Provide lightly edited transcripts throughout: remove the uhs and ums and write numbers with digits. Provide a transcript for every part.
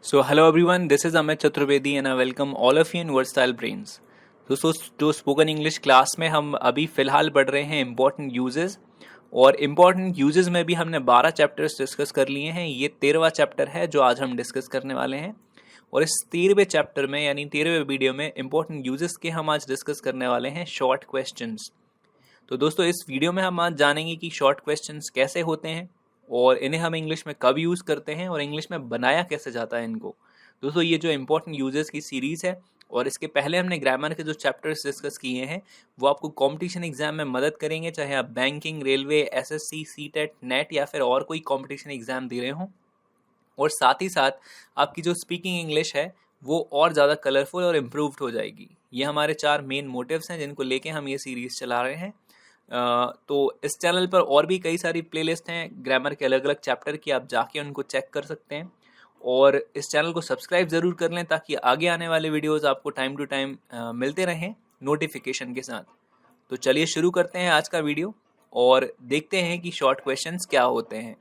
So, hello everyone, this is Amit Chaturvedi and I welcome all of you in Versatile Brains. दोस्तों जो spoken English class में हम अभी फ़िलहाल पढ़ रहे हैं इम्पॉर्टेंट यूजेस, और इम्पॉर्टेंट यूजेस में भी हमने 12 चैप्टर्स डिस्कस कर लिए हैं। ये 13वां चैप्टर है जो आज हम डिस्कस करने वाले हैं, और इस 13वें चैप्टर में यानी 13वें वीडियो में इम्पॉर्टेंट यूजेस के हम आज डिस्कस करने वाले हैं शॉर्ट क्वेश्चंस। तो दोस्तों इस वीडियो में हम आज जानेंगे कि शॉर्ट क्वेश्चंस कैसे होते हैं और इन्हें हम इंग्लिश में कब यूज़ करते हैं और इंग्लिश में बनाया कैसे जाता है इनको। दोस्तों ये जो इम्पोर्टेंट यूजेस की सीरीज़ है, और इसके पहले हमने ग्रामर के जो चैप्टर्स डिस्कस किए हैं वो आपको कंपटीशन एग्जाम में मदद करेंगे, चाहे आप banking, railway, SSC, CTET, net या फिर और कोई कंपटीशन एग्जाम दे रहे हों। और साथ ही साथ आपकी जो स्पीकिंग इंग्लिश है वो और ज़्यादा कलरफुल और इम्प्रूव्ड हो जाएगी। ये हमारे 4 मेन मोटिव्स हैं जिनको लेके हम ये सीरीज़ चला रहे हैं। तो इस चैनल पर और भी कई सारी प्लेलिस्ट हैं ग्रामर के अलग अलग चैप्टर की, आप जाके उनको चेक कर सकते हैं। और इस चैनल को सब्सक्राइब ज़रूर कर लें ताकि आगे आने वाले वीडियोस आपको टाइम टू टाइम मिलते रहें नोटिफिकेशन के साथ। तो चलिए शुरू करते हैं आज का वीडियो और देखते हैं कि शॉर्ट क्वेश्चंस क्या होते हैं।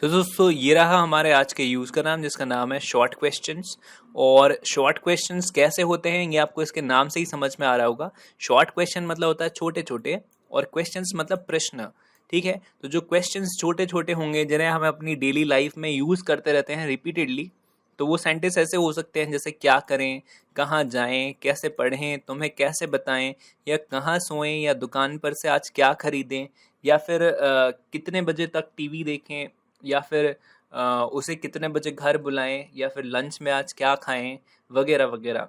तो दोस्तों ये रहा हमारे आज के यूज़ का नाम, जिसका नाम है शॉर्ट क्वेश्चंस। और शॉर्ट क्वेश्चंस कैसे होते हैं ये आपको इसके नाम से ही समझ में आ रहा होगा। शॉर्ट क्वेश्चन मतलब होता है छोटे छोटे, और क्वेश्चंस मतलब प्रश्न, ठीक है। तो जो क्वेश्चंस छोटे छोटे होंगे जिन्हें हम अपनी डेली लाइफ में यूज़ करते रहते हैं रिपीटेडली, तो वो सेंटेंस ऐसे हो सकते हैं जैसे क्या करें, कहाँ जाएं, कैसे पढ़ें, तुम्हें कैसे बताएं, या कहाँ सोएं, या दुकान पर से आज क्या खरीदें, या फिर कितने बजे तक टीवी देखें, या फिर उसे कितने बजे घर बुलाएं, या फिर लंच में आज क्या खाएं, वगैरह वगैरह।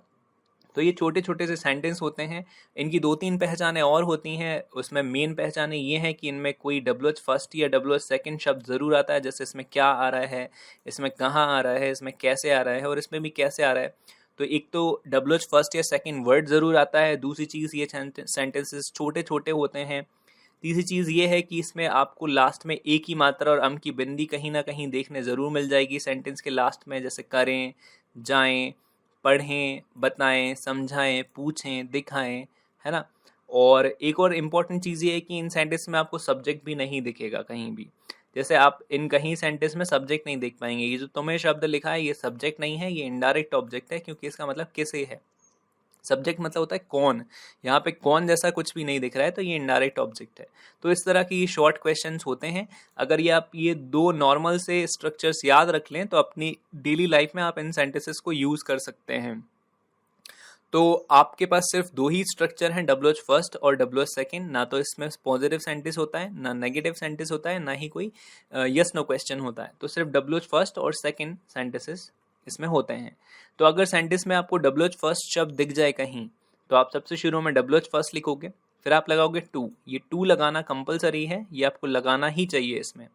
तो ये छोटे छोटे से सेंटेंस होते हैं। इनकी 2-3 पहचानें और होती हैं। उसमें मेन पहचानें ये हैं कि इनमें कोई WH फर्स्ट या WH सेकंड शब्द ज़रूर आता है, जैसे इसमें क्या आ रहा है, इसमें कहाँ आ रहा है, इसमें कैसे आ रहा है, और इसमें भी कैसे आ रहा है। तो एक तो WH फर्स्ट या सेकंड वर्ड ज़रूर आता है। दूसरी चीज़ ये सेंटेंसेस छोटे छोटे होते हैं। तीसरी चीज़ ये है कि इसमें आपको लास्ट में एक ही मात्रा और अम की बिंदी कहीं ना कहीं देखने ज़रूर मिल जाएगी सेंटेंस के लास्ट में, जैसे करें, जाएं, पढ़ें, बताएं, समझाएं, पूछें, दिखाएं, है ना। और एक और इम्पॉर्टेंट चीज़ ये है कि इन सेंटेंस में आपको सब्जेक्ट भी नहीं दिखेगा कहीं भी। जैसे आप इन कहीं सेंटेंस में सब्जेक्ट नहीं देख पाएंगे। ये जो तुम्हें शब्द लिखा है ये सब्जेक्ट नहीं है, ये इनडायरेक्ट ऑब्जेक्ट है, क्योंकि इसका मतलब किसे है। सब्जेक्ट मतलब होता है कौन, यहाँ पे कौन जैसा कुछ भी नहीं दिख रहा है, तो ये इनडायरेक्ट ऑब्जेक्ट है। तो इस तरह की शॉर्ट क्वेश्चंस होते हैं। अगर ये आप ये 2 नॉर्मल से स्ट्रक्चर्स याद रख लें तो अपनी डेली लाइफ में आप इन सेंटेंसेस को यूज़ कर सकते हैं। तो आपके पास सिर्फ 2 ही स्ट्रक्चर हैं, WH फर्स्ट और WH सेकंड। ना तो इसमें पॉजिटिव सेंटेंस होता है, ना नेगेटिव सेंटेंस होता है, ना ही कोई यस नो क्वेश्चन होता है। तो सिर्फ WH फर्स्ट और सेकंड सेंटेंसेस इसमें होते हैं। तो अगर सेंटेंस में आपको WH फर्स्ट शब्द दिख जाए कहीं, तो आप सबसे शुरू में WH फर्स्ट लिखोगे, फिर आप लगाओगे टू। ये टू लगाना कंपलसरी है, ये आपको लगाना ही चाहिए इसमें।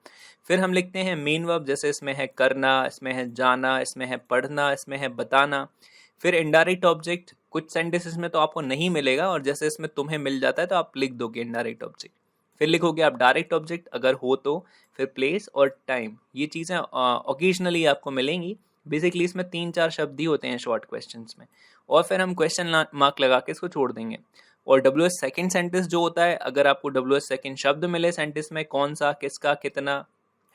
फिर हम लिखते हैं मेन वर्ब, जैसे इसमें है करना, इसमें है जाना, इसमें है पढ़ना, इसमें है बताना। फिर इनडायरेक्ट ऑब्जेक्ट कुछ सेंटेंसेस में तो आपको नहीं मिलेगा, और जैसे इसमें तुम्हें मिल जाता है तो आप लिख दोगे इनडायरेक्ट ऑब्जेक्ट। फिर लिखोगे आप डायरेक्ट ऑब्जेक्ट अगर हो तो। फिर प्लेस और टाइम, ये चीज़ें ओकेजनली आपको मिलेंगी। बेसिकली इसमें 3-4 शब्द ही होते हैं शॉर्ट क्वेश्चंस में, और फिर हम क्वेश्चन मार्क लगा के इसको छोड़ देंगे। और WH सेकंड सेंटेंस जो होता है, अगर आपको WH सेकंड शब्द मिले सेंटेंस में, कौन सा, किसका, कितना,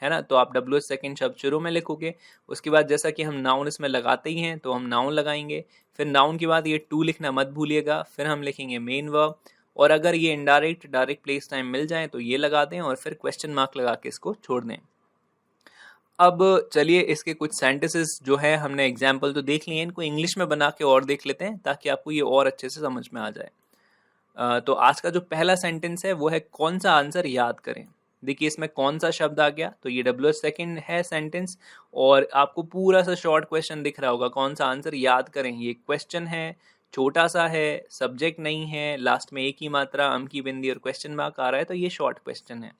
है ना, तो आप WH सेकंड शब्द शुरू में लिखोगे। उसके बाद जैसा कि हम नाउन इसमें लगाते ही हैं तो हम नाउन लगाएंगे। फिर नाउन के बाद ये टू लिखना मत भूलिएगा। फिर हम लिखेंगे मेन वर्ब, और अगर ये इनडायरेक्ट डायरेक्ट प्लेस टाइम मिल जाए तो ये लगा दें, और फिर क्वेश्चन मार्क लगा के इसको छोड़ दें। अब चलिए इसके कुछ सेंटेंसेस जो है, हमने एग्जाम्पल तो देख लिए, इनको इंग्लिश में बना के और देख लेते हैं ताकि आपको ये और अच्छे से समझ में आ जाए। तो आज का जो पहला सेंटेंस है वो है कौन सा आंसर याद करें। देखिए इसमें कौन सा शब्द आ गया, तो ये WH सेकंड है सेंटेंस, और आपको पूरा सा शॉर्ट क्वेश्चन दिख रहा होगा कौन सा आंसर याद करें। ये क्वेश्चन है, छोटा सा है, सब्जेक्ट नहीं है, लास्ट में एक ही मात्रा, अम की बिंदी और क्वेश्चन मार्क आ रहा है, तो ये शॉर्ट क्वेश्चन है।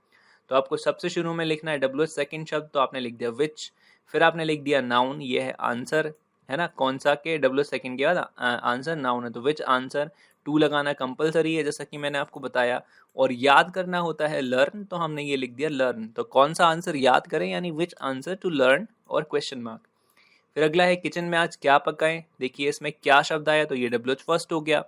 तो आपको सबसे शुरू में लिखना है WH सेकंड शब्द, तो आपने लिख दिया विच। फिर आपने लिख दिया नाउन, ये है आंसर, है ना। कौन सा के WH सेकंड के बाद आंसर नाउन है, तो विच आंसर। टू लगाना कंपलसरी है जैसा कि मैंने आपको बताया, और याद करना होता है लर्न, तो हमने ये लिख दिया लर्न। तो कौन सा आंसर याद करें, यानी विच आंसर टू लर्न, और क्वेश्चन मार्क। फिर अगला है किचन में आज क्या पकाएं। देखिए इसमें क्या शब्द आया, तो ये WH फर्स्ट हो गया,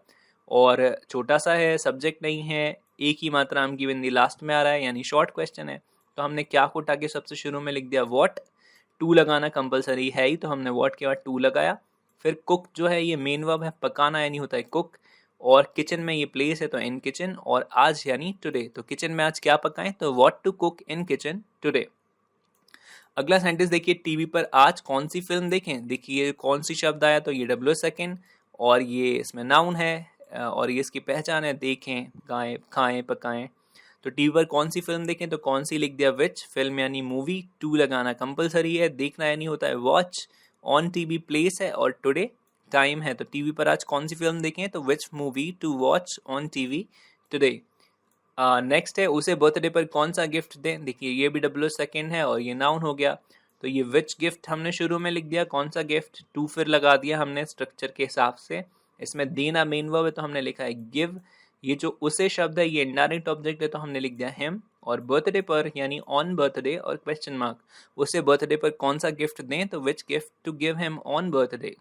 और छोटा सा है, सब्जेक्ट नहीं है, एक ही मात्रा अम की बिंदी लास्ट में आ रहा है, यानी शॉर्ट क्वेश्चन है। तो हमने क्या को उठा के सबसे शुरू में लिख दिया व्हाट। टू लगाना कंपलसरी है ही, तो हमने व्हाट के बाद टू लगाया। फिर कुक जो है ये मेन वर्ब है, पकाना यानी होता है कुक, और किचन में ये प्लेस है तो इन किचन, और आज यानी टुडे, तो किचन में आज क्या पकाएं, तो what to cook in kitchen today. अगला सेंटेंस देखिए, टीवी पर आज कौन सी फिल्म देखें। देखिए कौन सी शब्द आया, तो ये डब्ल्यू सेकेंड, और ये इसमें नाउन है, और ये इसकी पहचान है, देखें, गाएं, खाएं, पकाएं। तो टीवी पर कौन सी फिल्म देखें, तो कौन सी लिख दिया, विच, फिल्म यानी मूवी, टू लगाना कंपलसरी है, देखना यानी होता है वॉच, ऑन टीवी प्लेस है, और टुडे टाइम है। तो टीवी पर आज कौन सी फिल्म देखें, तो which movie two watch on TV today. Next है, उसे बर्थडे पर कौन सा गिफ्ट दें। देखिए ये भी डब्ल्यू सेकेंड है और ये नाउन हो गया, तो ये विच गिफ्ट हमने शुरू में लिख दिया, कौन सा गिफ्ट, टू फिर लगा दिया हमने स्ट्रक्चर के हिसाब से। इसमें देना मेन वर्ब है तो हमने लिखा है गिव। ये जो उसे शब्द है ये इनडायरेक्ट ऑब्जेक्ट है तो हमने लिख दिया हिम, और बर्थडे पर यानी ऑन बर्थडे और क्वेश्चन मार्क, उसे बर्थडे पर कौन सा गिफ्ट दें, तो which gift to give him on birthday.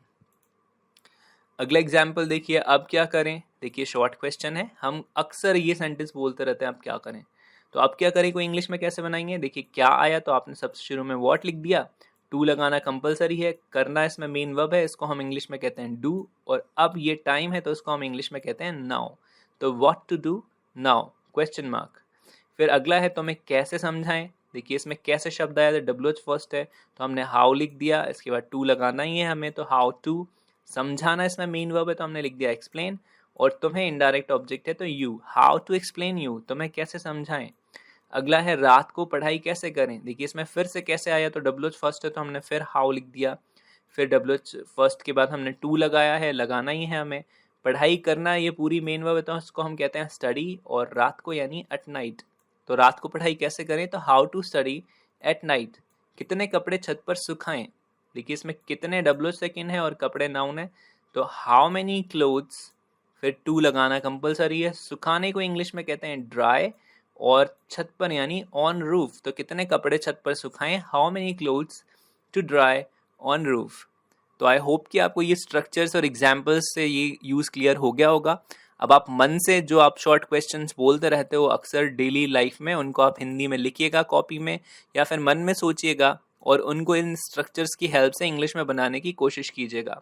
अगला एग्जाम्पल देखिए, अब क्या करें। देखिए शॉर्ट क्वेश्चन है, हम अक्सर ये सेंटेंस बोलते रहते हैं अब क्या करें, तो अब क्या करें को इंग्लिश में कैसे बनाएंगे। देखिए क्या आया, तो आपने सबसे शुरू में व्हाट लिख दिया, टू लगाना कंपलसरी है, करना इसमें मेन वर्ब है, इसको हम इंग्लिश में कहते हैं डू, और अब ये टाइम है तो इसको हम इंग्लिश में कहते हैं नाउ, तो what to do now question mark. फिर अगला है, तो हमें कैसे समझाएं। देखिए इसमें कैसे शब्द आया, तो डब्ल्यू फर्स्ट है तो हमने हाउ लिख दिया, इसके बाद टू लगाना ही है हमें, तो हाउ टू। समझाना इसमें मेन वर्ब है तो हमने लिख दिया एक्सप्लेन, और तुम्हें इनडायरेक्ट ऑब्जेक्ट है तो you, how to explain you, तुम्हें कैसे समझाएं। अगला है, रात को पढ़ाई कैसे करें। देखिए इसमें फिर से कैसे आया, तो डब्ल्यू फर्स्ट है तो हमने फिर हाउ लिख दिया, फिर डब्ल्यू फर्स्ट के बाद हमने टू लगाया है, लगाना ही है हमें। पढ़ाई करना ये पूरी मेन वर्ब है तो उसको हम कहते हैं स्टडी, और रात को यानी एट नाइट, तो रात को पढ़ाई कैसे करें, तो how to study at night. कितने कपड़े छत पर सुखाएं। देखिए इसमें कितने डब्ल्यू सेकेंड है और कपड़े नाउन है, तो हाउ मेनी क्लोथ्स, फिर टू लगाना कंपलसरी है। सुखाने को इंग्लिश में कहते हैं ड्राई, और छत पर यानी ऑन रूफ, तो कितने कपड़े छत पर सुखाएं, how many clothes to dry on roof. तो आई होप कि आपको ये स्ट्रक्चर्स और एग्जाम्पल्स से ये यूज़ क्लियर हो गया होगा। अब आप मन से जो आप शॉर्ट क्वेश्चंस बोलते रहते हो अक्सर डेली लाइफ में, उनको आप हिंदी में लिखिएगा कॉपी में, या फिर मन में सोचिएगा और उनको इन स्ट्रक्चर्स की हेल्प से इंग्लिश में बनाने की कोशिश कीजिएगा।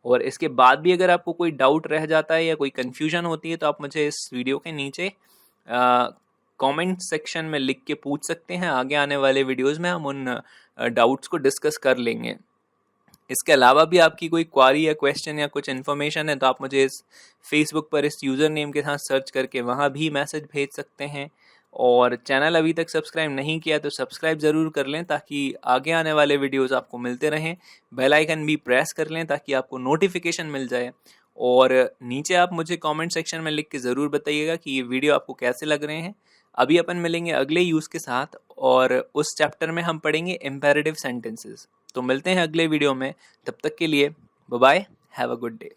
और इसके बाद भी अगर आपको कोई डाउट रह जाता है या कोई कन्फ्यूजन होती है तो आप मुझे इस वीडियो के नीचे कमेंट सेक्शन में लिख के पूछ सकते हैं। आगे आने वाले वीडियोस में हम उन डाउट्स को डिस्कस कर लेंगे। इसके अलावा भी आपकी कोई क्वारी या क्वेश्चन या कुछ इन्फॉर्मेशन है तो आप मुझे इस फेसबुक पर इस यूज़र नेम के साथ सर्च करके वहाँ भी मैसेज भेज सकते हैं। और चैनल अभी तक सब्सक्राइब नहीं किया तो सब्सक्राइब ज़रूर कर लें ताकि आगे आने वाले वीडियोस आपको मिलते रहें। बेल आइकन भी प्रेस कर लें ताकि आपको नोटिफिकेशन मिल जाए। और नीचे आप मुझे कमेंट सेक्शन में लिख के ज़रूर बताइएगा कि ये वीडियो आपको कैसे लग रहे हैं। अभी अपन मिलेंगे अगले यूज़ के साथ और उस चैप्टर में हम पढ़ेंगे इम्पेरेटिव सेंटेंसेस। तो मिलते हैं अगले वीडियो में, तब तक के लिए bye bye, have a good day.